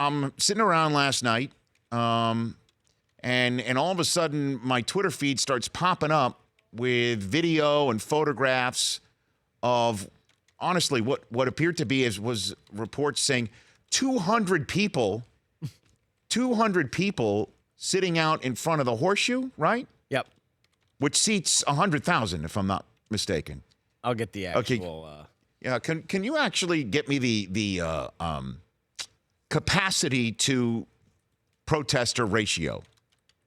I'm sitting around last night, and all of a sudden my Twitter feed starts popping up with video and photographs of, honestly, what appeared to be was reports saying 200 people sitting out in front of the Horseshoe, right? Yep. Which seats 100,000, if I'm not mistaken. I'll get the actual. Okay. Yeah. Can you actually get me the capacity to protester ratio,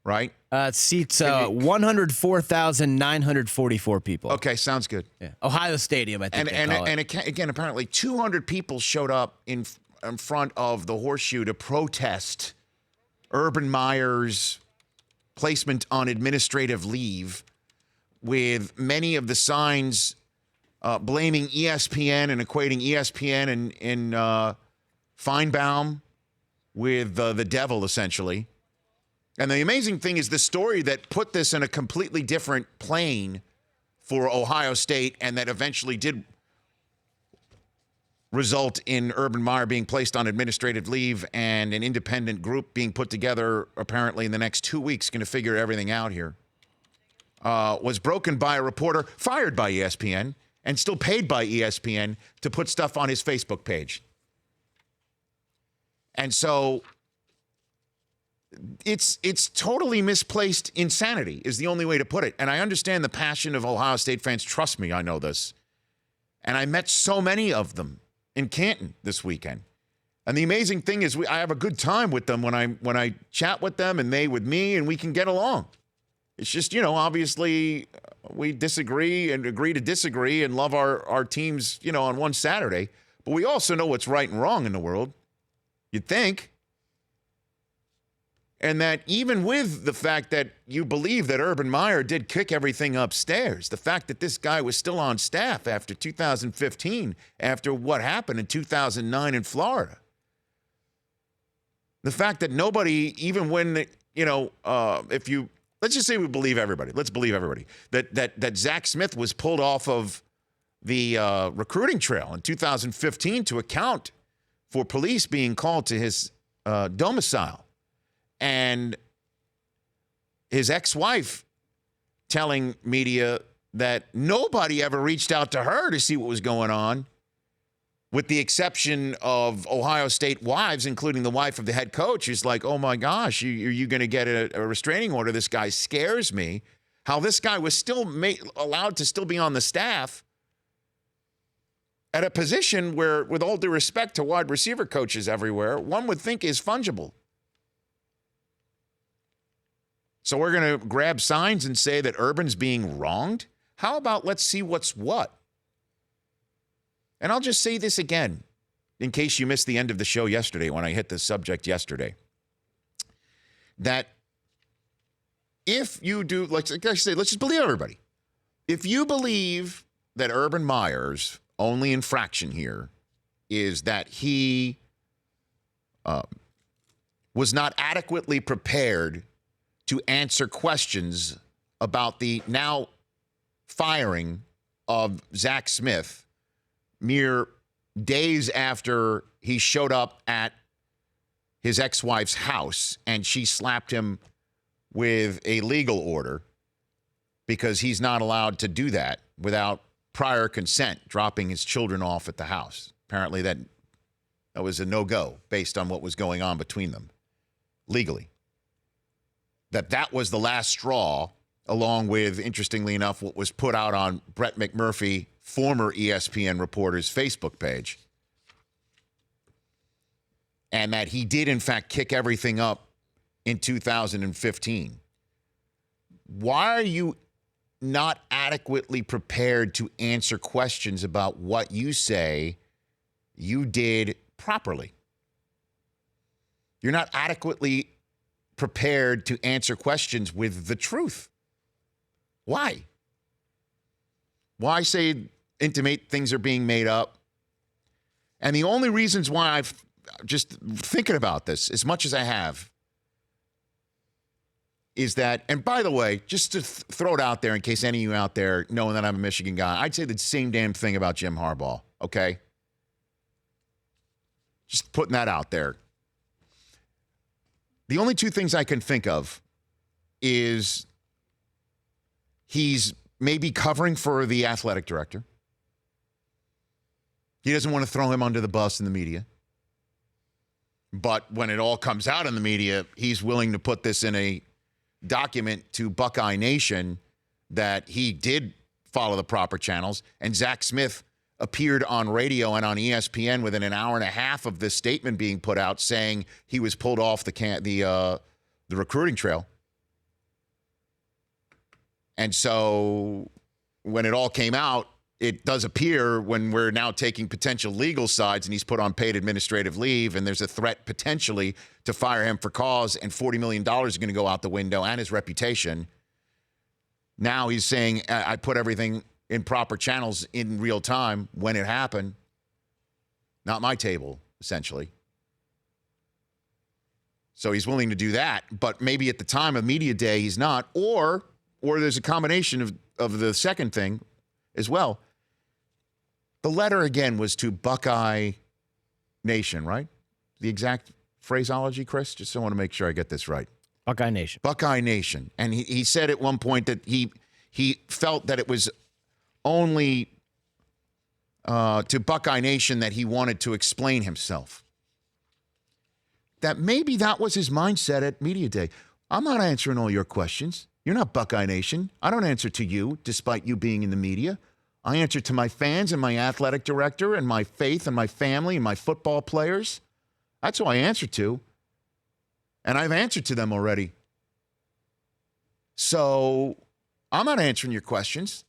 right? It seats 104,944 people. Okay, sounds good. Yeah. Ohio Stadium, I think. And again, apparently 200 people showed up in front of the Horseshoe to protest Urban Meyer's placement on administrative leave, with many of the signs blaming ESPN and equating ESPN and Feinbaum with the devil, essentially. And the amazing thing is the story that put this in a completely different plane for Ohio State, and that eventually did result in Urban Meyer being placed on administrative leave and an independent group being put together apparently in the next 2 weeks, going to figure everything out here, was broken by a reporter fired by ESPN and still paid by ESPN to put stuff on his Facebook page. And so it's totally misplaced insanity is the only way to put it. And I understand the passion of Ohio State fans. Trust me, I know this. And I met so many of them in Canton this weekend. And the amazing thing is I have a good time with them when I chat with them and they with me, and we can get along. It's just, obviously we disagree and agree to disagree and love our teams, on one Saturday. But we also know what's right and wrong in the world, you'd think. And that even with the fact that you believe that Urban Meyer did kick everything upstairs, the fact that this guy was still on staff after 2015, after what happened in 2009 in Florida, the fact that nobody, even when, if you, let's just say we believe everybody. Let's believe everybody. That Zach Smith was pulled off of the recruiting trail in 2015 to account for police being called to his domicile. And his ex-wife telling media that nobody ever reached out to her to see what was going on, with the exception of Ohio State wives, including the wife of the head coach, who's like, oh, my gosh, are you going to get a restraining order? This guy scares me. How this guy was still allowed to still be on the staff at a position where, with all due respect to wide receiver coaches everywhere, one would think is fungible. So we're going to grab signs and say that Urban's being wronged? How about let's see what's what? And I'll just say this again, in case you missed the end of the show yesterday when I hit this subject yesterday, that if you do, like I say, let's just believe everybody. If you believe that Urban Meyer's only infraction here is that he was not adequately prepared to answer questions about the now firing of Zach Smith mere days after he showed up at his ex-wife's house and she slapped him with a legal order because he's not allowed to do that without prior consent, dropping his children off at the house. Apparently that was a no-go based on what was going on between them legally. That was the last straw, along with, interestingly enough, what was put out on Brett McMurphy, former ESPN reporter's Facebook page. And that he did, in fact, kick everything up in 2015. Why are you not adequately prepared to answer questions about what you say you did properly? You're not adequately prepared to answer questions with the truth. Why? Why intimate things are being made up? And the only reasons why I've just thinking about this as much as I have is that, and by the way, just to throw it out there in case any of you out there knowing that I'm a Michigan guy, I'd say the same damn thing about Jim Harbaugh, okay? Just putting that out there. The only two things I can think of is he's maybe covering for the athletic director. He doesn't want to throw him under the bus in the media. But when it all comes out in the media, he's willing to put this in a document to Buckeye Nation that he did follow the proper channels. And Zach Smith appeared on radio and on ESPN within an hour and a half of this statement being put out saying he was pulled off the recruiting trail. And so when it all came out, it does appear when we're now taking potential legal sides and he's put on paid administrative leave and there's a threat potentially to fire him for cause and $40 million is going to go out the window and his reputation. Now he's saying, I put everything in proper channels in real time when it happened. Not my table, essentially. So he's willing to do that, but maybe at the time of media day he's not, or there's a combination of the second thing as well. The letter, again, was to Buckeye Nation, right? The exact phraseology, Chris? Just so I want to make sure I get this right. Buckeye Nation. Buckeye Nation. And he said at one point that he felt that it was only to Buckeye Nation that he wanted to explain himself. That maybe that was his mindset at Media Day. I'm not answering all your questions. You're not Buckeye Nation. I don't answer to you, despite you being in the media. I answer to my fans and my athletic director and my faith and my family and my football players. That's who I answer to. And I've answered to them already. So I'm not answering your questions.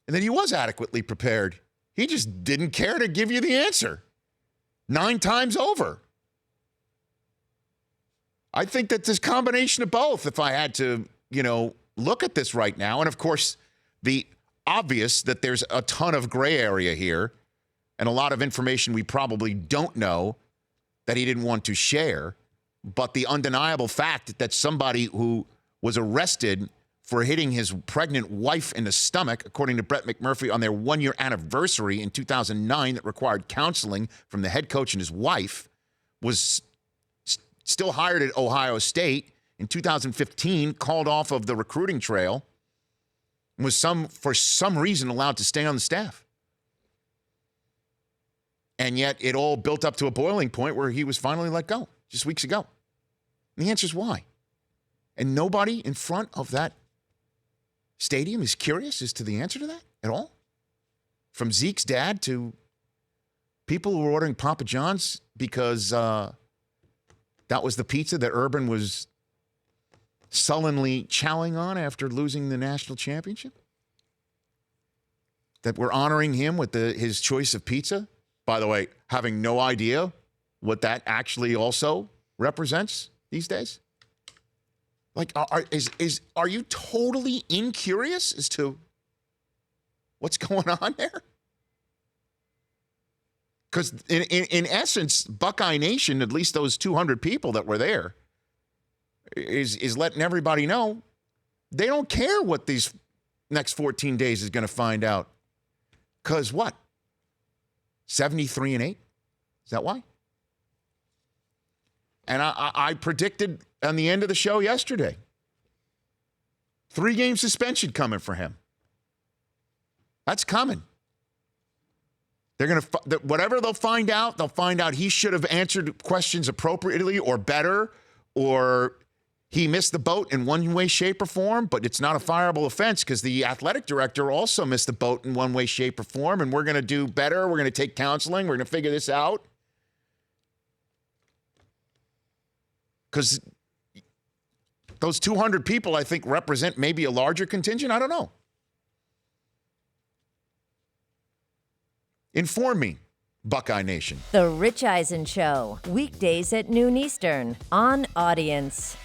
And then he was adequately prepared. He just didn't care to give you the answer 9 times over. I think that this combination of both, if I had to, look at this right now, and of course, the obvious that there's a ton of gray area here and a lot of information we probably don't know that he didn't want to share, but the undeniable fact that somebody who was arrested for hitting his pregnant wife in the stomach, according to Brett McMurphy, on their 1-year anniversary in 2009 that required counseling from the head coach and his wife, was still hired at Ohio State in 2015, called off of the recruiting trail, and was for some reason allowed to stay on the staff. And yet it all built up to a boiling point where he was finally let go just weeks ago. And the answer is why. And nobody in front of that stadium is curious as to the answer to that at all? From Zeke's dad to people who were ordering Papa John's because that was the pizza that Urban was sullenly chowing on after losing the national championship? That we're honoring him with his choice of pizza? By the way, having no idea what that actually also represents these days? Like, are you totally incurious as to what's going on there? Because in essence, Buckeye Nation, at least those 200 people that were there, is letting everybody know they don't care what these next 14 days is going to find out. Because what? 73-8? Is that why? And I predicted on the end of the show yesterday, 3-game suspension coming for him. That's coming. They're going to, whatever they'll find out he should have answered questions appropriately or better, or he missed the boat in one way, shape, or form, but it's not a fireable offense because the athletic director also missed the boat in one way, shape, or form, and we're going to do better. We're going to take counseling. We're going to figure this out. Because those 200 people, I think, represent maybe a larger contingent. I don't know. Inform me, Buckeye Nation. The Rich Eisen Show, weekdays at noon Eastern on Audience.